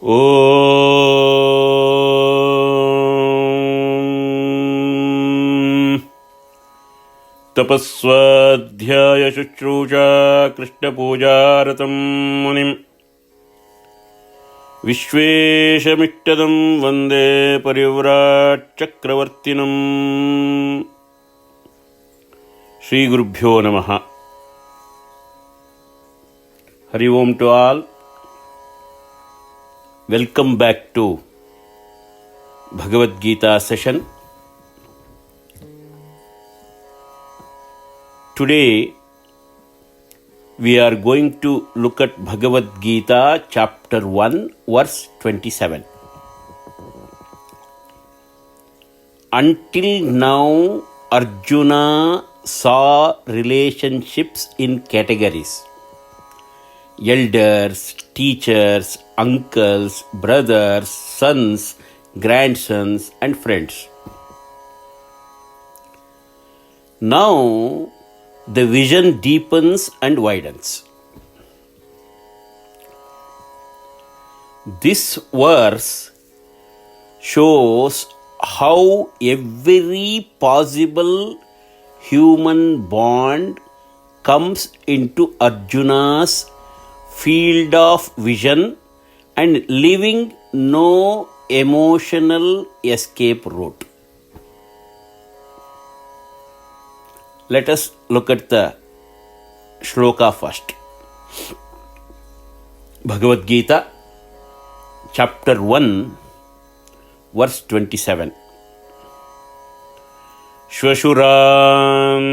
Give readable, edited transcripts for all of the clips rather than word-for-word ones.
ॐ तपस्वाध्यायशुश्रूषा कृष्णपूजारतं मुनिम् विश्वेशमिष्टदं वन्दे परिव्राट्चक्रवर्तिनम् श्रीगुरुभ्यो नमः. हरि ओम to all. Welcome back to Bhagavad Gita session. Today we are going to look at Bhagavad Gita chapter 1 verse 27. Until now Arjuna saw relationships in categories: elders, teachers, uncles, brothers, sons, grandsons, and friends. Now the vision deepens and widens. This verse shows how every possible human bond comes into Arjuna's field of vision and leaving no emotional escape route. Let us look at the shloka first. Bhagavad Gita chapter 1 verse 27. Shvashuran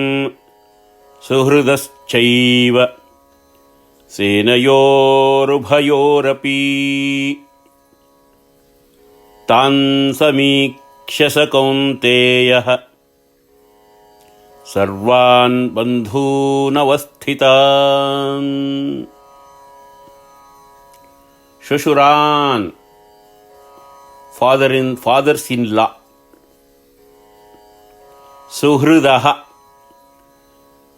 suhrudaschaiva सेनयोरुभयोरपि तान् समीक्ष्य स कौन्तेयः सर्वान् बन्धूनवस्थितान्. Shvashuran, fathers-in-law. Suhrudaha,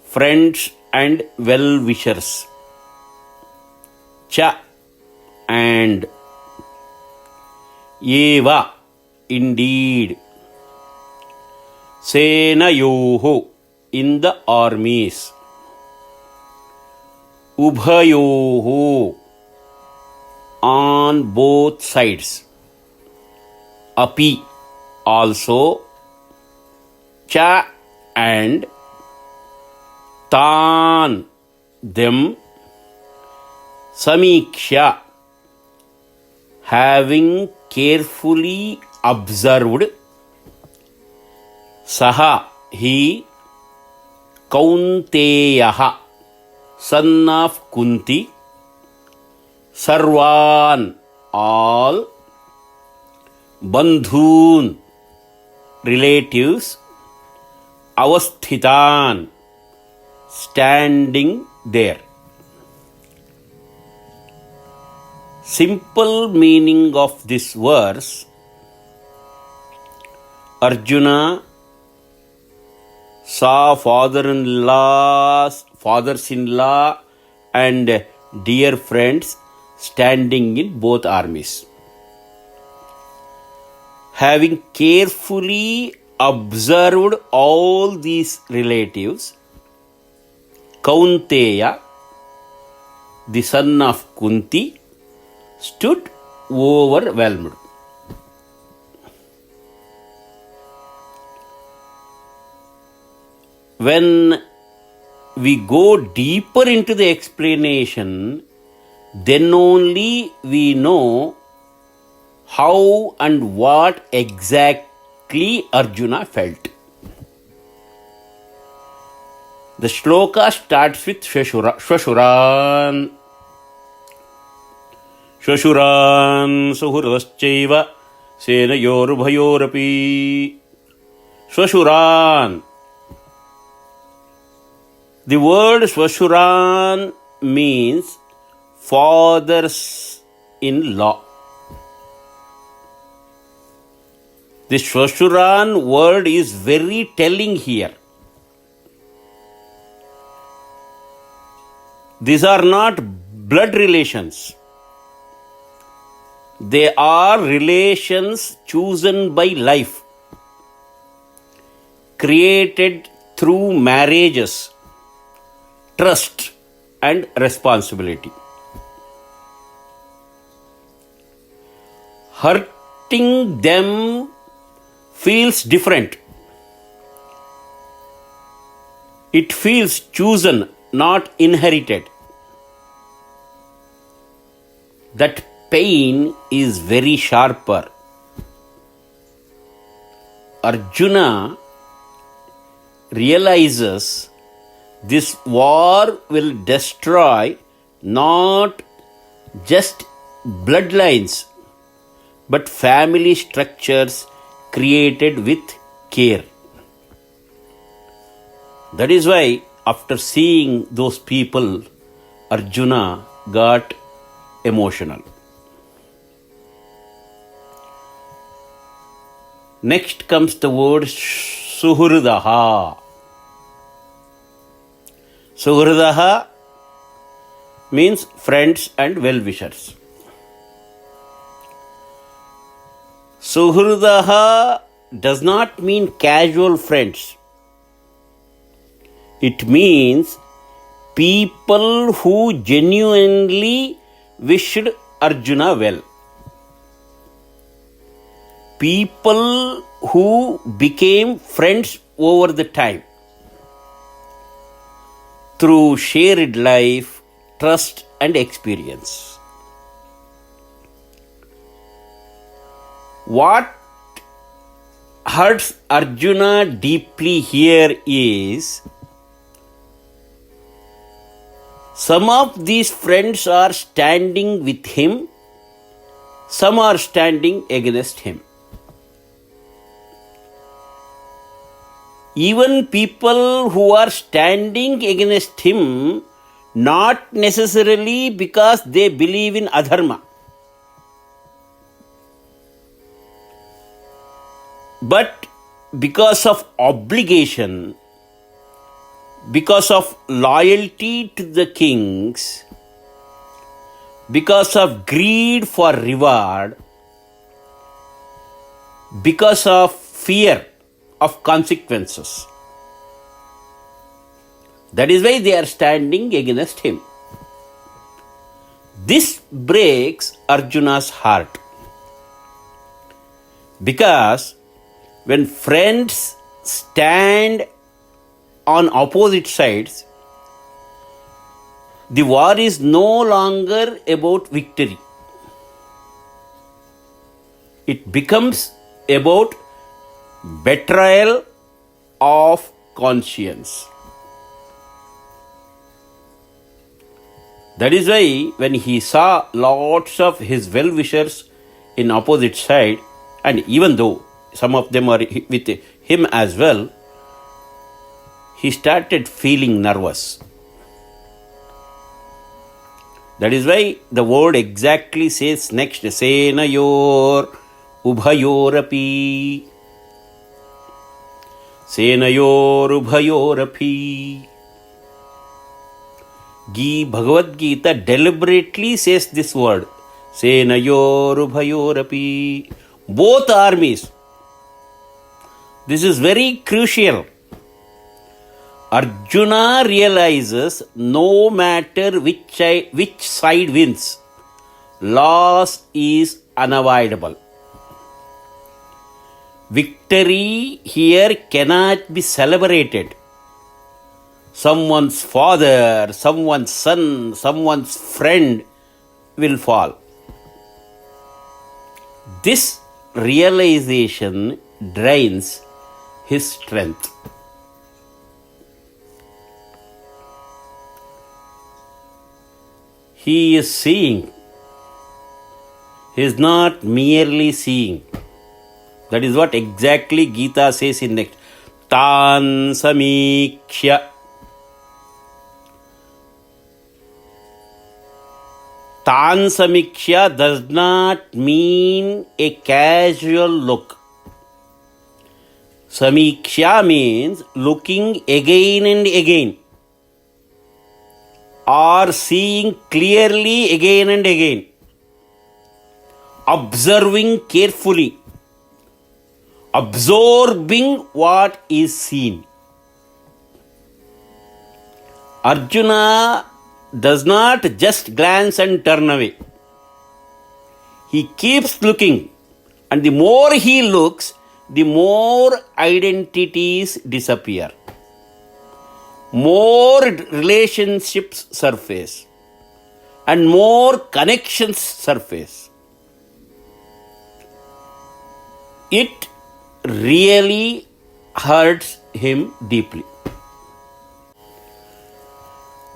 friends and well-wishers. Cha, and eva, indeed. Senayoho, in the armies. Ubhayoho, on both sides. Api, also. Cha, and Tan, them. Samiksha, having carefully observed. Saha, he. Kaunteyaha, son of Kunti. Sarvan, all. Bandhun, relatives. Avasthitan, standing there. Simple meaning of this verse: Arjuna saw fathers-in-law and dear friends standing in both armies. Having carefully observed all these relatives, Kaunteya, the son of Kunti, stood overwhelmed. When we go deeper into the explanation, then only we know how and what exactly Arjuna felt. The shloka starts with Shvashuran. Shvashuran suhrudaschaiva senayorubhayorapi. Shvashuran. The word Shvashuran means fathers-in-law. The Shvashuran word is very telling here. These are not blood relations. They are relations chosen by life, created through marriages, trust, and responsibility. Hurting them feels different. It feels chosen, not inherited. That pain is very sharper. Arjuna realizes this war will destroy not just bloodlines but family structures created with care. That is why after seeing those people, Arjuna got emotional. Next comes the word Suhridaha. Suhridaha means friends and well-wishers. Suhridaha does not mean casual friends. It means people who genuinely wished Arjuna well. People who became friends over the time through shared life, trust, and experience. What hurts Arjuna deeply here is some of these friends are standing with him, some are standing against him. Even people who are standing against him, not necessarily because they believe in adharma, but because of obligation, because of loyalty to the kings, because of greed for reward, because of fear of consequences. That is why they are standing against him. This breaks Arjuna's heart. Because when friends stand on opposite sides, the war is no longer about victory. It becomes about betrayal of conscience. That is why when he saw lots of his well-wishers in opposite side, and even though some of them are with him as well, he started feeling nervous. That is why the word exactly says next, Senayor Ubhayorapi. Senayor Ubhayorapi. Bhagavad Gita deliberately says this word, Senayor Ubhayorapi. Both armies. This is very crucial. Arjuna realizes no matter which side wins, loss is unavoidable. Victory here cannot be celebrated. Someone's father, someone's son, someone's friend will fall. This realization drains his strength. He is seeing. He is not merely seeing. That is what exactly Gita says in next. Tan samikshya. Tan samikshya does not mean a casual look. Samiksha means looking again and again, or seeing clearly again and again, observing carefully, absorbing what is seen. Arjuna does not just glance and turn away. He keeps looking, and the more he looks, the more identities disappear. More relationships surface, and more connections surface. It really hurts him deeply.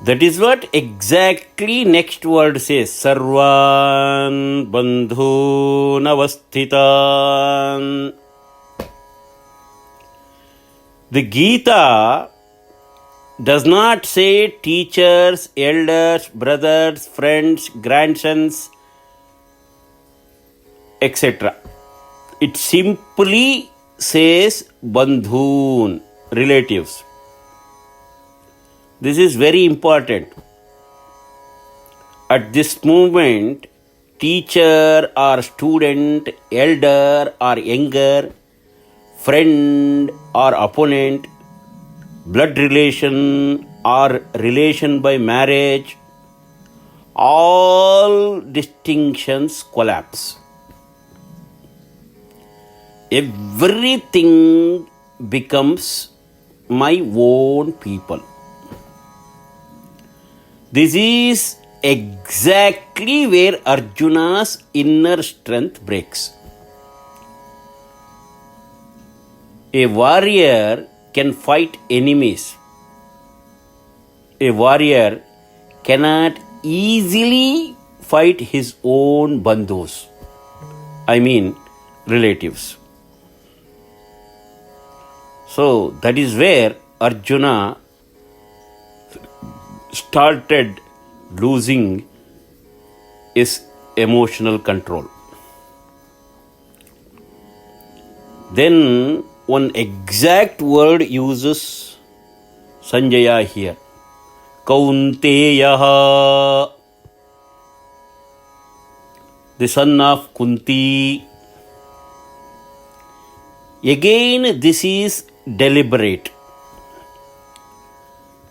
That is what exactly next word says. Sarvan bandhun avasthitan. The Gita does not say teachers, elders, brothers, friends, grandsons, etc. It simply says bandhun, relatives. This is very important. At this moment, teacher or student, elder or younger, friend or opponent, blood relation or relation by marriage, all distinctions collapse. Everything becomes my own people. This is exactly where Arjuna's inner strength breaks. A warrior can fight enemies. A warrior cannot easily fight his own bandhus. I mean, relatives. So that is where Arjuna started losing his emotional control. Then one exact word uses Sanjaya here. Kaunteya, the son of Kunti. Again, this is deliberate.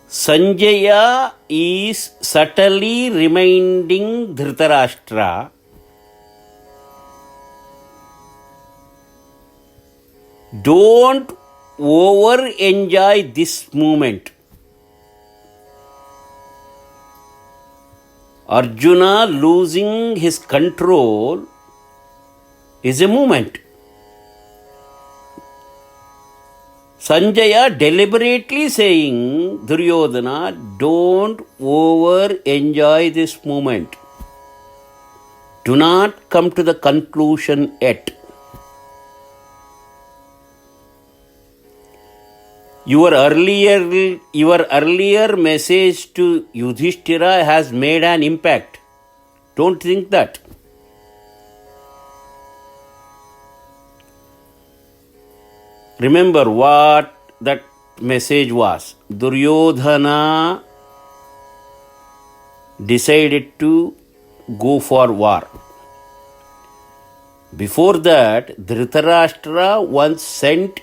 Sanjaya is subtly reminding Dhritarashtra don't over enjoy this moment. Arjuna losing his control is a moment. Sanjaya deliberately saying, Duryodhana, don't over enjoy this moment. Do not come to the conclusion yet. Your earlier message to Yudhishthira has made an impact. Don't think that. Remember what that message was. Duryodhana decided to go for war. Before that, Dhritarashtra once sent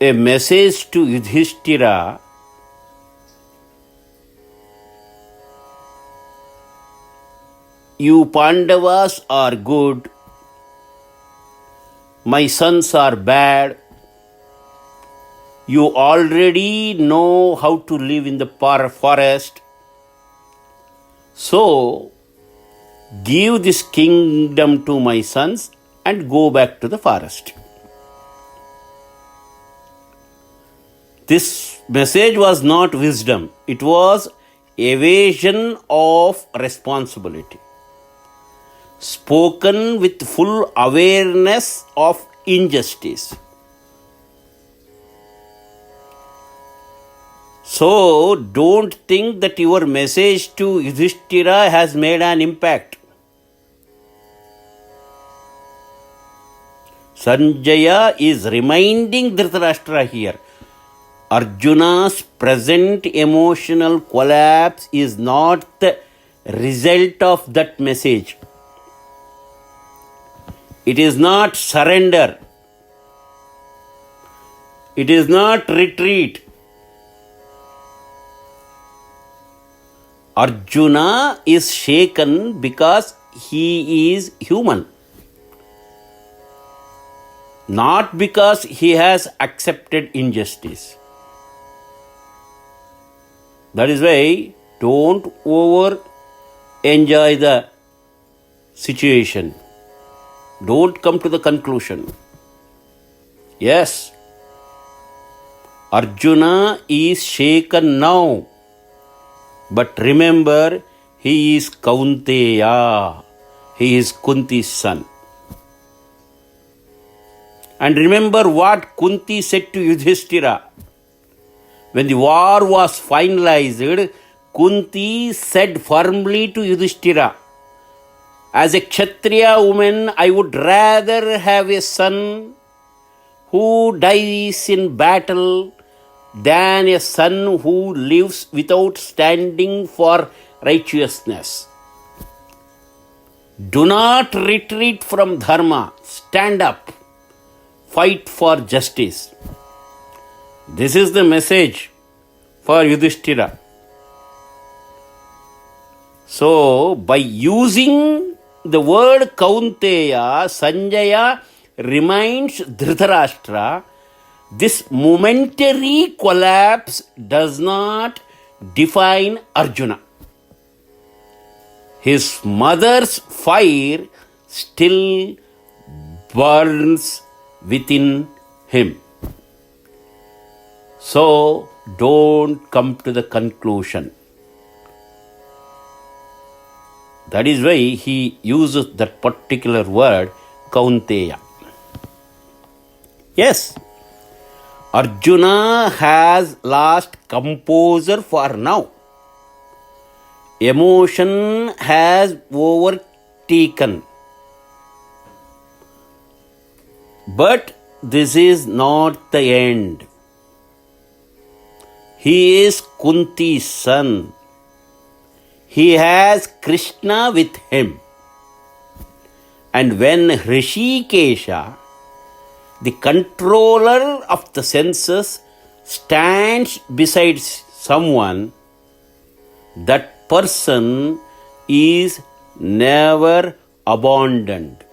a message to Yudhishthira. You Pandavas are good. My sons are bad. You already know how to live in the forest. So, give this kingdom to my sons and go back to the forest. This message was not wisdom. It was evasion of responsibility. Spoken with full awareness of injustice. So, don't think that your message to Yudhishthira has made an impact. Sanjaya is reminding Dhritarashtra here. Arjuna's present emotional collapse is not the result of that message. It is not surrender. It is not retreat. Arjuna is shaken because he is human, not because he has accepted injustice. That is why don't over enjoy the situation. Don't come to the conclusion. Yes, Arjuna is shaken now, but remember, he is Kaunteya. He is Kunti's son. And remember what Kunti said to Yudhishthira. When the war was finalized, Kunti said firmly to Yudhishthira, as a Kshatriya woman, I would rather have a son who dies in battle than a son who lives without standing for righteousness. Do not retreat from dharma. Stand up. Fight for justice. This is the message for Yudhishthira. So, by using the word Kaunteya, Sanjaya reminds Dhritarashtra, this momentary collapse does not define Arjuna. His mother's fire still burns within him. So, don't come to the conclusion. That is why he uses that particular word, Kaunteya. Yes, Arjuna has lost composure for now. Emotion has overtaken. But this is not the end. He is Kunti's son. He has Krishna with him. And when Hrishikesha, the controller of the senses, stands beside someone, that person is never abandoned.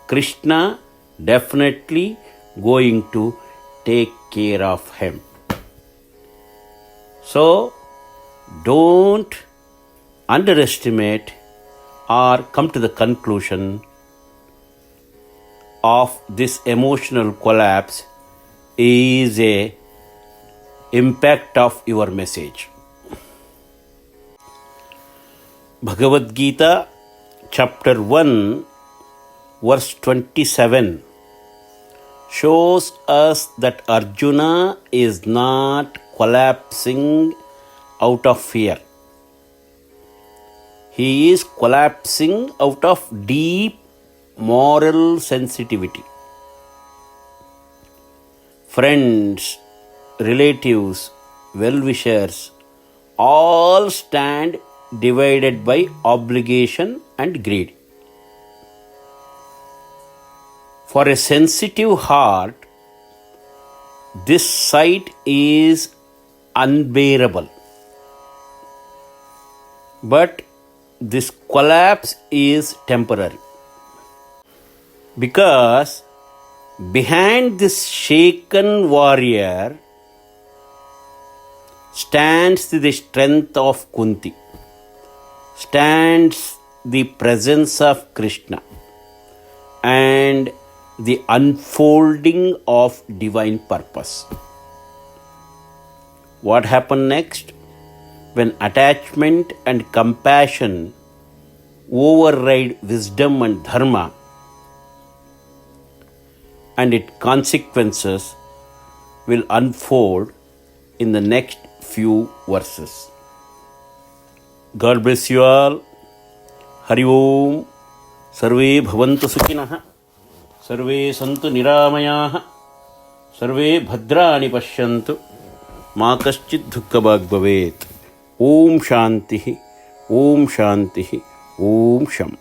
Krishna definitely going to take care of him. So, don't underestimate or come to the conclusion of this emotional collapse is a impact of your message. Bhagavad Gita chapter 1 verse 27 shows us that Arjuna is not collapsing out of fear. He is collapsing out of deep moral sensitivity. Friends, relatives, well-wishers all stand divided by obligation and greed. For a sensitive heart, this sight is unbearable. But this collapse is temporary. Because behind this shaken warrior stands the strength of Kunti, stands the presence of Krishna, and the unfolding of divine purpose. What happened next? When attachment and compassion override wisdom and dharma, and its consequences will unfold in the next few verses. God bless you all. Hari Om. Sarve bhavantu sukhinah. Sarve santu niramayah. Sarve bhadrani pashyantu. Ma kaschid dukkhabhag bhavet. Om Shanti, Om Shanti, Om Sham.